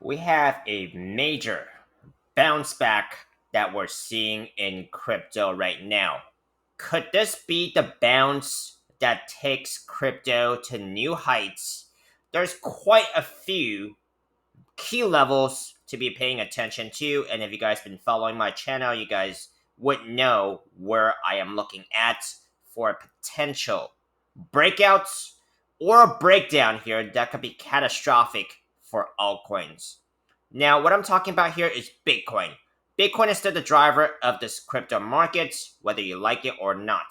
we have a major bounce back that we're seeing in crypto right now. Could this be the bounce that takes crypto to new heights? There's quite a few key levels to be paying attention to, and if you guys been following my channel, you guys would know where I am looking at for potential breakouts or a breakdown here that could be catastrophic for altcoins. Now, what I'm talking about here is Bitcoin. Bitcoin is still the driver of this crypto market, whether you like it or not.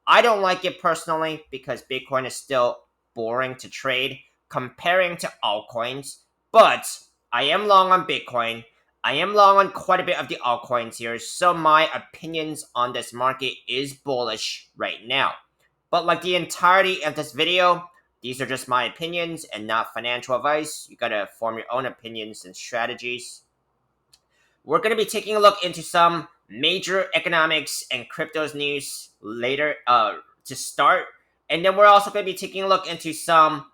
I don't like it personally because Bitcoin is still boring to trade comparing to altcoins, but I am long on Bitcoin. I am long on quite a bit of the altcoins here, so my opinions on this market is bullish right now. But like the entirety of this video, these are just my opinions and not financial advice. You gotta form your own opinions and strategies. We're gonna be taking a look into some major economics and cryptos news later to start. And then we're also gonna be taking a look into some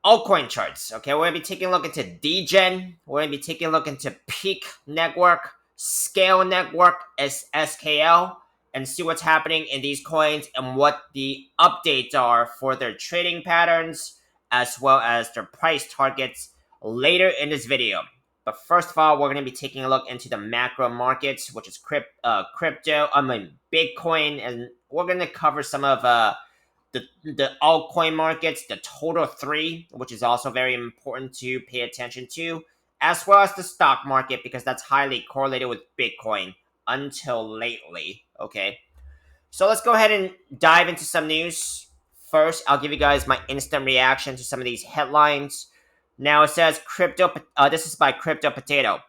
altcoin charts. Okay, we're gonna be taking a look into DEGEN. We're gonna be taking a look into Peaq network, Skale network, SKL, and see what's happening in these coins and what the updates are for their trading patterns as well as their price targets later in this video. But first of all, we're going to be taking a look into the macro markets, which is Bitcoin, and we're going to cover some of the altcoin markets, the total three, which is also very important to pay attention to, as well as the stock market, because that's highly correlated with Bitcoin until lately. Okay, so let's go ahead and dive into some news. First, I'll give you guys my instant reaction to some of these headlines. Now it says this is by Crypto Potato.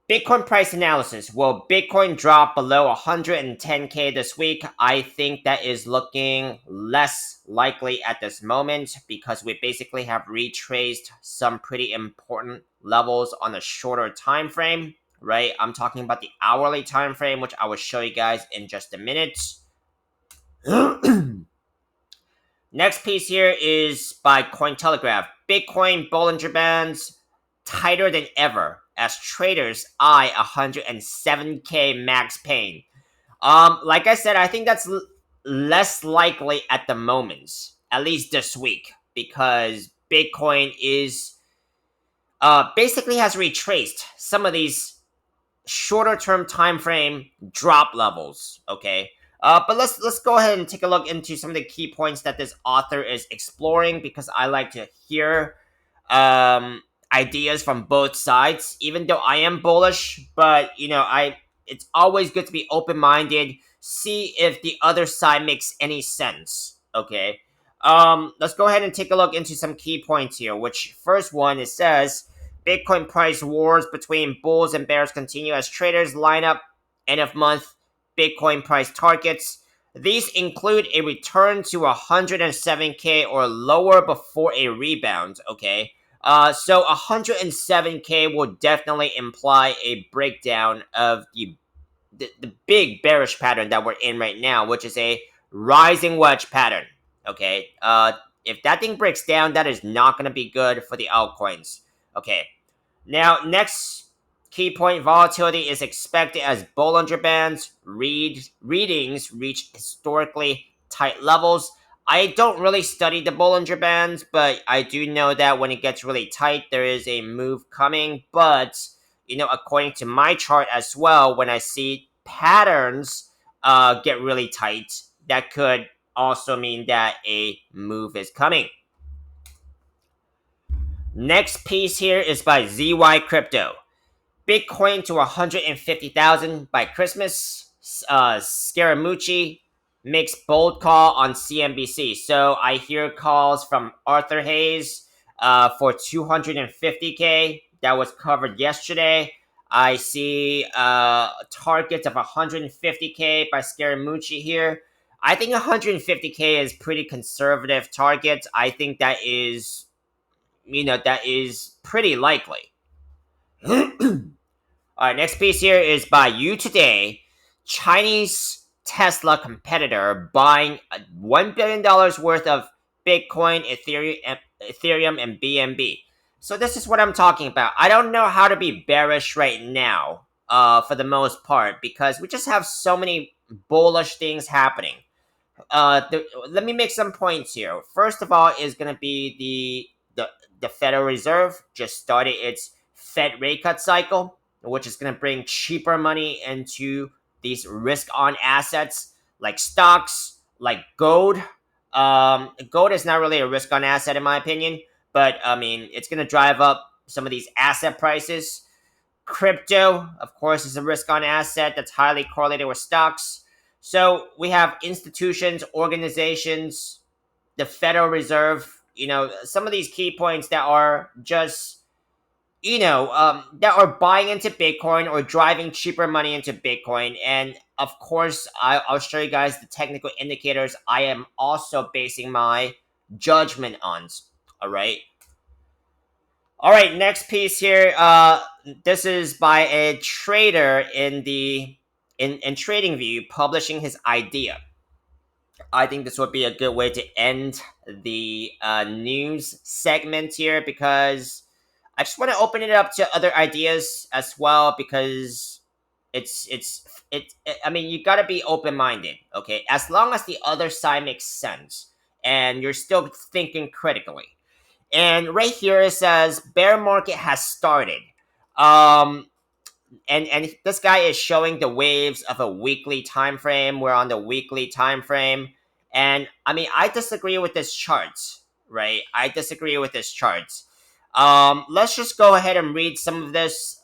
Bitcoin price analysis. Will Bitcoin drop below 110K this week? I think that is looking less likely at this moment because we basically have retraced some pretty important levels on a shorter time frame, right? I'm talking about the hourly time frame, which I will show you guys in just a minute. Next piece here is by Cointelegraph. Bitcoin Bollinger Bands tighter than ever as traders eye 107K max pain. Like I said, I think that's less likely at the moment, at least this week, because Bitcoin is basically has retraced some of these shorter term time frame drop levels. Okay. But let's go ahead and take a look into some of the key points that this author is exploring because I like to hear ideas from both sides. Even though I am bullish, but it's always good to be open minded. See if the other side makes any sense. Okay. Let's go ahead and take a look into some key points here. Which first one it says Bitcoin price wars between bulls and bears continue as traders line up end of month Bitcoin price targets. These include a return to 107K or lower before a rebound, okay? So 107K will definitely imply a breakdown of the big bearish pattern that we're in right now, which is a rising wedge pattern, okay? If that thing breaks down, that is not going to be good for the altcoins. Okay, now next key point, volatility is expected as Bollinger Bands readings reach historically tight levels. I don't really study the Bollinger Bands, but I do know that when it gets really tight, there is a move coming. But, according to my chart as well, when I see patterns get really tight, that could also mean that a move is coming. Next piece here is by ZY Crypto. Bitcoin to 150,000 by Christmas. Scaramucci makes bold call on CNBC. So I hear calls from Arthur Hayes for 250K. That was covered yesterday. I see targets of 150K by Scaramucci here. I think 150K is pretty conservative targets. I think that is pretty likely. All right, next piece here is by You Today. Chinese Tesla competitor buying $1 billion worth of Bitcoin, Ethereum, and BNB. So this is what I'm talking about. I don't know how to be bearish right now, for the most part, because we just have so many bullish things happening. Let me make some points here. First of all, is going to be the Federal Reserve just started its Fed rate cut cycle, which is going to bring cheaper money into these risk-on assets like stocks, like gold. Gold is not really a risk-on asset in my opinion, but I mean it's going to drive up some of these asset prices. Crypto, of course, is a risk-on asset that's highly correlated with stocks. So we have institutions, organizations, the Federal Reserve, some of these key points that are just, that are buying into Bitcoin or driving cheaper money into Bitcoin. And of course, I'll show you guys the technical indicators I am also basing my judgment on. All right. All right, next piece here. This is by a trader in TradingView publishing his idea. I think this would be a good way to end the news segment here because I just want to open it up to other ideas as well because I mean you got to be open minded, okay? As long as the other side makes sense and you're still thinking critically. And right here it says bear market has started. Um, and this guy is showing the waves of a weekly time frame. We're on the weekly time frame, and I mean I disagree with this chart, right? I disagree with this chart. Let's just go ahead and read some of this.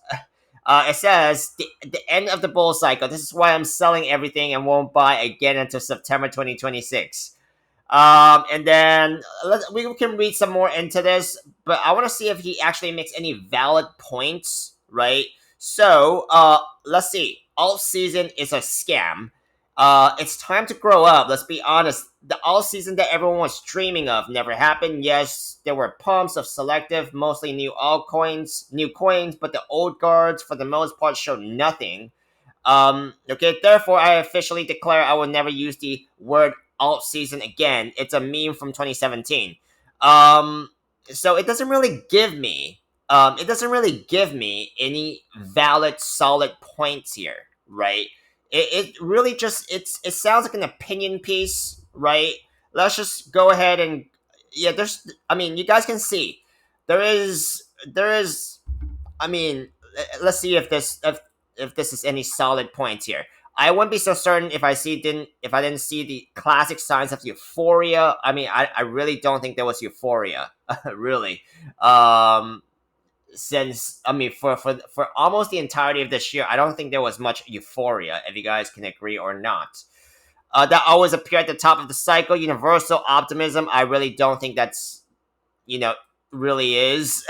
It says the end of the bull cycle. This is why I'm selling everything and won't buy again until September 2026. And then we can read some more into this, but I want to see if he actually makes any valid points, right? So, let's see. Alt season is a scam. It's time to grow up. Let's be honest. The alt season that everyone was dreaming of never happened. Yes, there were pumps of selective, mostly new altcoins, new coins, but the old guards, for the most part, showed nothing. Okay, therefore, I officially declare I will never use the word alt season again. It's a meme from 2017. So it doesn't really give me any valid, solid points here, right? It really just it sounds like an opinion piece, right? Let's just go ahead and yeah, I mean, you guys can see there is I mean, let's see if this is any solid points here. I wouldn't be so certain if I didn't see the classic signs of euphoria. I mean, I really don't think there was euphoria, really. Since I mean, for almost the entirety of this year, I don't think there was much euphoria. If you guys can agree or not. That always appear at the top of the cycle. Universal optimism. I really don't think that's really is.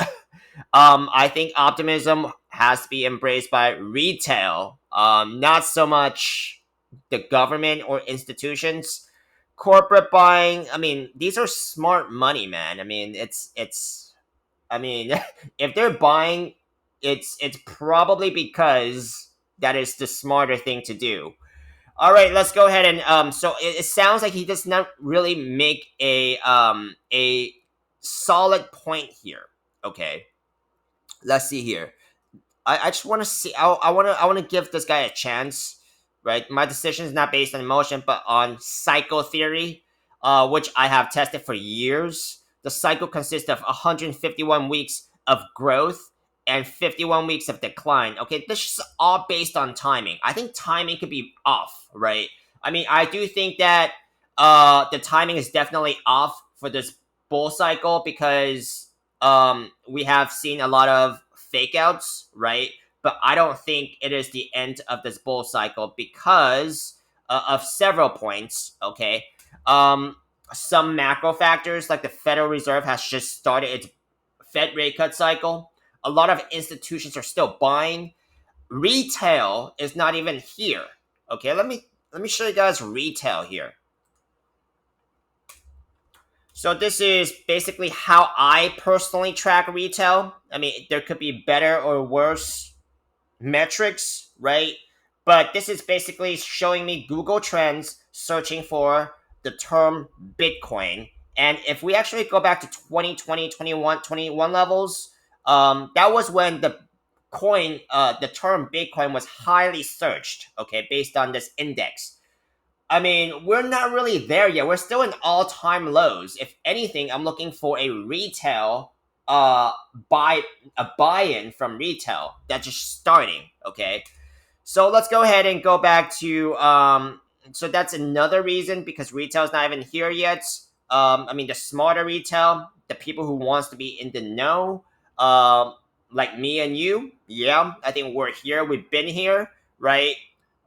I think optimism has to be embraced by retail, not so much the government or institutions. Corporate buying, I mean, these are smart money, man. I mean, I mean, if they're buying, it's probably because that is the smarter thing to do. All right, let's go ahead and So it sounds like he does not really make a solid point here. Okay, let's see here. I just want to see. I want to give this guy a chance, right? My decision is not based on emotion, but on cycle theory, which I have tested for years. The cycle consists of 151 weeks of growth and 51 weeks of decline. Okay, this is all based on timing. I think timing could be off, right? I mean, I do think that the timing is definitely off for this bull cycle because we have seen a lot of fake outs, right? But I don't think it is the end of this bull cycle because of several points, okay? Some macro factors like the Federal Reserve has just started its Fed rate cut cycle. A lot of institutions are still buying. Retail is not even here. Okay, let me show you guys retail here. So this is basically how I personally track retail. I mean, there could be better or worse metrics, right? But this is basically showing me Google Trends searching for the term Bitcoin. And if we actually go back to 2020, 21 levels, that was when the term Bitcoin was highly searched, okay, based on this index. I mean, we're not really there yet. We're still in all-time lows. If anything, I'm looking for a retail buy a buy-in from retail that's just starting, okay? So let's go ahead and go back to so that's another reason because retail's not even here yet. I mean the smarter retail, the people who wants to be in the know, like me and you, yeah, I think we're here. We've been here, right?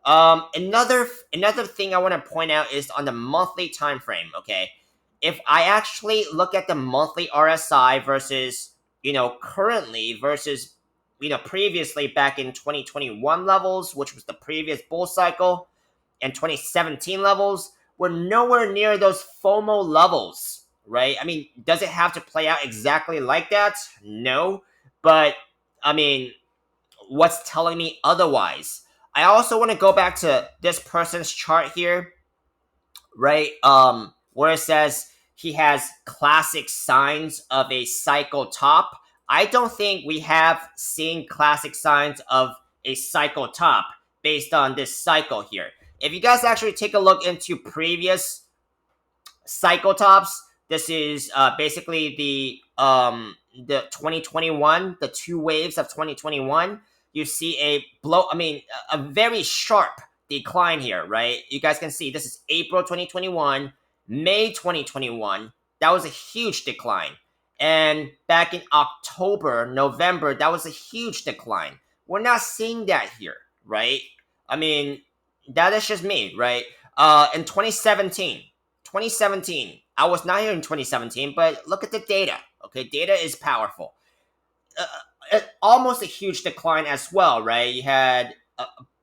Another thing I want to point out is on the monthly time frame. Okay, if I actually look at the monthly RSI versus currently versus previously back in 2021 levels, which was the previous bull cycle, and 2017 levels, we're nowhere near those FOMO levels, right? I mean, does it have to play out exactly like that? No, but I mean, what's telling me otherwise? I also want to go back to this person's chart here, right? Where it says he has classic signs of a cycle top. I don't think we have seen classic signs of a cycle top based on this cycle here. If you guys actually take a look into previous cycle tops, this is basically the 2021, the two waves of 2021. You see a very sharp decline here, right? You guys can see this is April 2021, May 2021. That was a huge decline. And back in October, November, that was a huge decline. We're not seeing that here, right? I mean, that is just me, right? In 2017, I was not here in 2017, but look at the data. Okay, data is powerful. Almost a huge decline as well, right? You had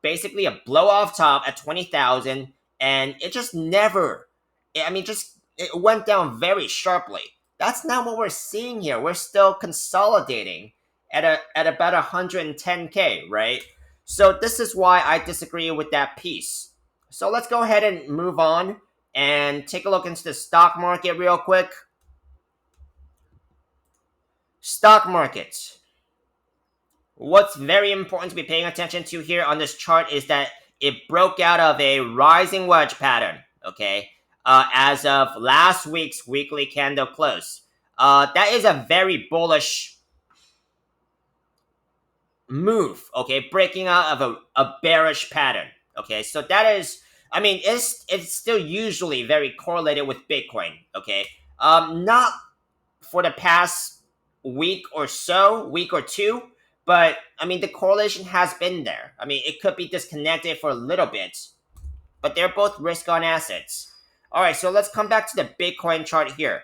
basically a blow off top at 20,000, and it just never. I mean, just it went down very sharply. That's not what we're seeing here. We're still consolidating at about 110K, right? So this is why I disagree with that piece. So let's go ahead and move on and take a look into the stock market real quick. Stock market. What's very important to be paying attention to here on this chart is that it broke out of a rising wedge pattern, okay, as of last week's weekly candle close. That is a very bullish move, okay, breaking out of a bearish pattern, okay. So that is, I mean, it's still usually very correlated with Bitcoin, okay. Not for the past week or two, but I mean the correlation has been there. I mean it could be disconnected for a little bit, but they're both risk on assets. All right, so let's come back to the Bitcoin chart here.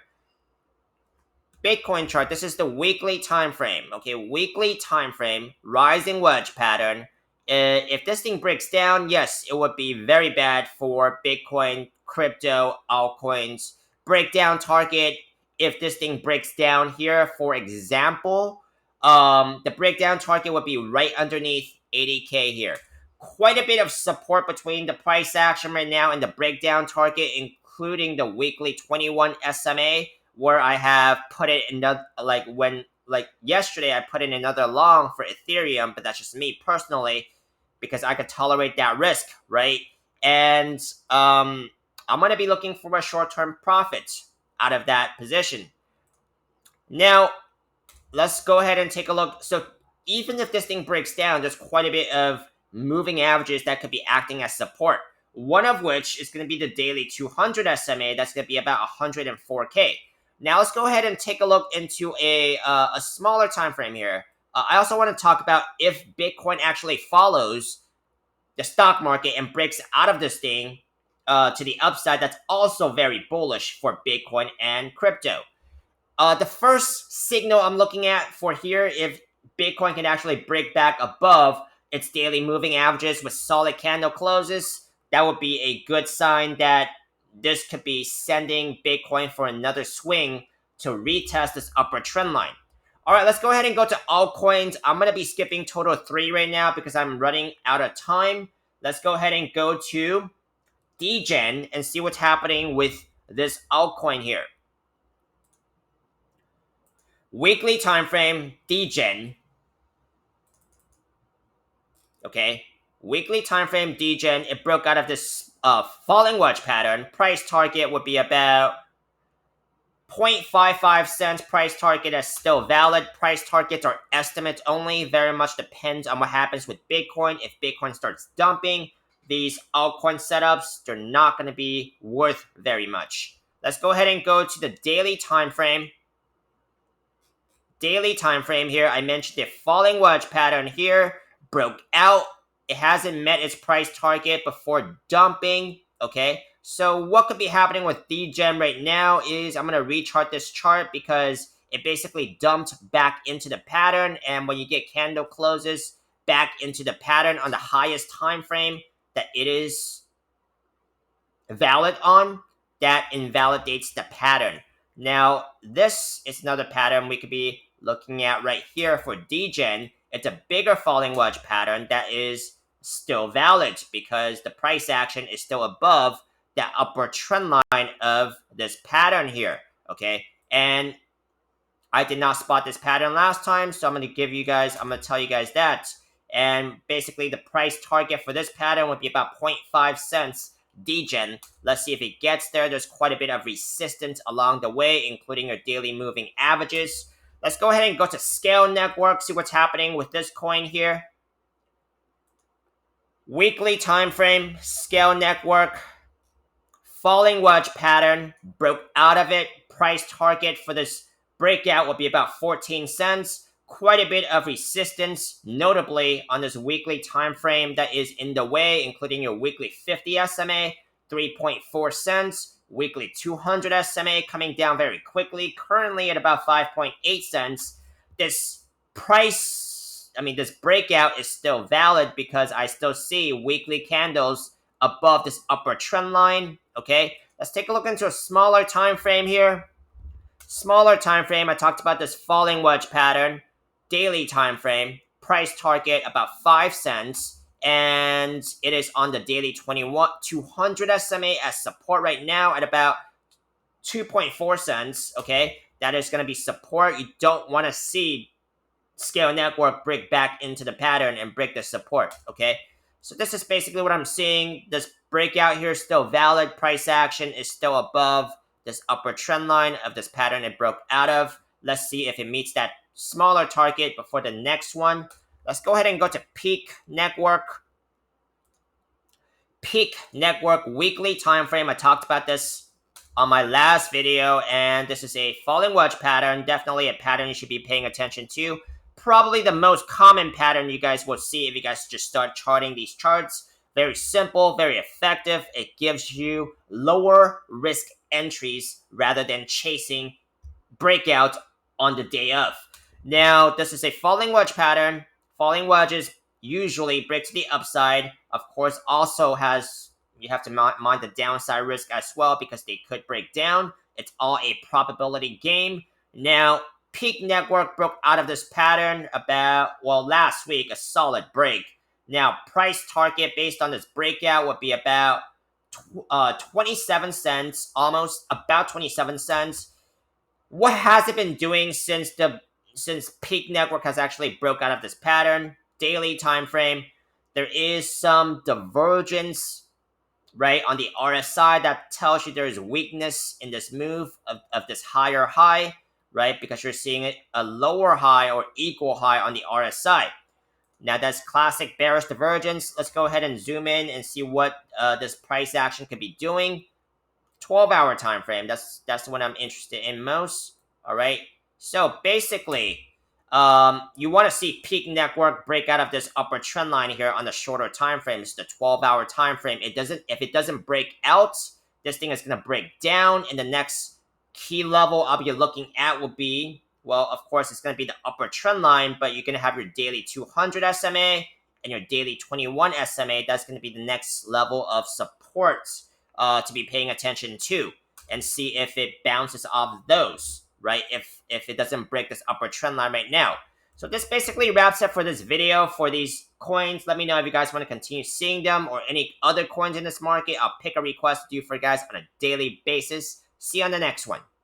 Bitcoin chart, this is the weekly time frame. Okay, weekly time frame, rising wedge pattern. If this thing breaks down, yes, it would be very bad for Bitcoin, crypto, altcoins. Breakdown target, if this thing breaks down here, for example, the breakdown target would be right underneath 80K here. Quite a bit of support between the price action right now and the breakdown target, including the weekly 21 SMA, where I have put it in like yesterday I put in another long for Ethereum, but that's just me personally because I could tolerate that risk, right? And I'm gonna be looking for a short-term profit out of that position. Now, let's go ahead and take a look. So even if this thing breaks down, there's quite a bit of moving averages that could be acting as support. One of which is going to be the daily 200 SMA. That's going to be about 104K. Now let's go ahead and take a look into a smaller time frame here. I also want to talk about if Bitcoin actually follows the stock market and breaks out of this thing to the upside. That's also very bullish for Bitcoin and crypto. The first signal I'm looking at for here, if Bitcoin can actually break back above its daily moving averages with solid candle closes, that would be a good sign that this could be sending Bitcoin for another swing to retest this upward trend line. All right, let's go ahead and go to altcoins. I'm going to be skipping total 3 right now because I'm running out of time. Let's go ahead and go to DEGEN and see what's happening with this altcoin here. Weekly time frame, DEGEN. Okay, weekly time frame, DEGEN. It broke out of this falling wedge pattern. Price target would be about 0.55 cents. Price target is still valid. Price targets are estimates only. Very much depends on what happens with Bitcoin. If Bitcoin starts dumping, these altcoin setups, they're not going to be worth very much. Let's go ahead and go to the daily time frame. Daily time frame here. I mentioned the falling wedge pattern here broke out. It hasn't met its price target before dumping. Okay, so what could be happening with DGen right now is I'm going to rechart this chart because it basically dumped back into the pattern, and when you get candle closes back into the pattern on the highest time frame that it is valid on, that invalidates the pattern. Now, this is another pattern we could be looking at right here for DGen. It's a bigger falling wedge pattern that is still valid because the price action is still above the upper trend line of this pattern here. Okay, and I did not spot this pattern last time, so I'm going to tell you guys that. And basically, the price target for this pattern would be about 0.5 cents DGen. Let's see if it gets there. There's quite a bit of resistance along the way, including your daily moving averages. Let's go ahead and go to Skale Network, see what's happening with this coin here. Weekly time frame, Skale Network. Falling wedge pattern, broke out of it. Price target for this breakout will be about 14 cents. Quite a bit of resistance, notably on this weekly time frame that is in the way, including your weekly 50 SMA, 3.4 cents. Weekly 200 SMA coming down very quickly, currently at about 5.8 cents. This this breakout is still valid because I still see weekly candles above this upper trend line. Okay, let's take a look into a smaller time frame here. Smaller time frame, I talked about this falling wedge pattern. Daily time frame, price target about 5 cents, and it is on the daily 200 SMA as support right now at about 2.4 cents. Okay, that is going to be support. You don't want to see Skale Network break back into the pattern and break the support. Okay, so this is basically what I'm seeing. This breakout here is still valid. Price action is still above this upper trend line of this pattern it broke out of. Let's see if it meets that smaller target before the next one. Let's go ahead and go to Peaq Network. Peaq Network weekly time frame. I talked about this on my last video, and this is a falling wedge pattern. Definitely a pattern you should be paying attention to. Probably the most common pattern you guys will see if you guys just start charting these charts. Very simple, very effective. It gives you lower risk entries rather than chasing breakout on the day of. Now, this is a falling wedge pattern. Falling wedges usually break to the upside. Of course, also you have to mind the downside risk as well because they could break down. It's all a probability game. Now, Peaq Network broke out of this pattern last week, a solid break. Now, price target based on this breakout would be about 27 cents, almost about 27 cents. What has it been doing since Peaq Network has actually broke out of this pattern? Daily time frame, there is some divergence, right, on the RSI that tells you there is weakness in this move of this higher high, right, because you're seeing a lower high or equal high on the RSI. Now, that's classic bearish divergence. Let's go ahead and zoom in and see what this price action could be doing. 12-hour time frame. That's the one I'm interested in most. All right. So basically, you want to see Peaq Network break out of this upper trend line here on the shorter time frame. It's the 12-hour time frame. If it doesn't break out, this thing is going to break down. And the next key level I'll be looking at will be, well, of course, it's going to be the upper trend line, but you're going to have your daily 200 SMA and your daily 21 SMA. That's going to be the next level of support to be paying attention to, and see if it bounces off those, right? If it doesn't break this upper trend line right now. So this basically wraps up for this video for these coins. Let me know if you guys want to continue seeing them or any other coins in this market. I'll pick a request to do for you guys on a daily basis. See you on the next one.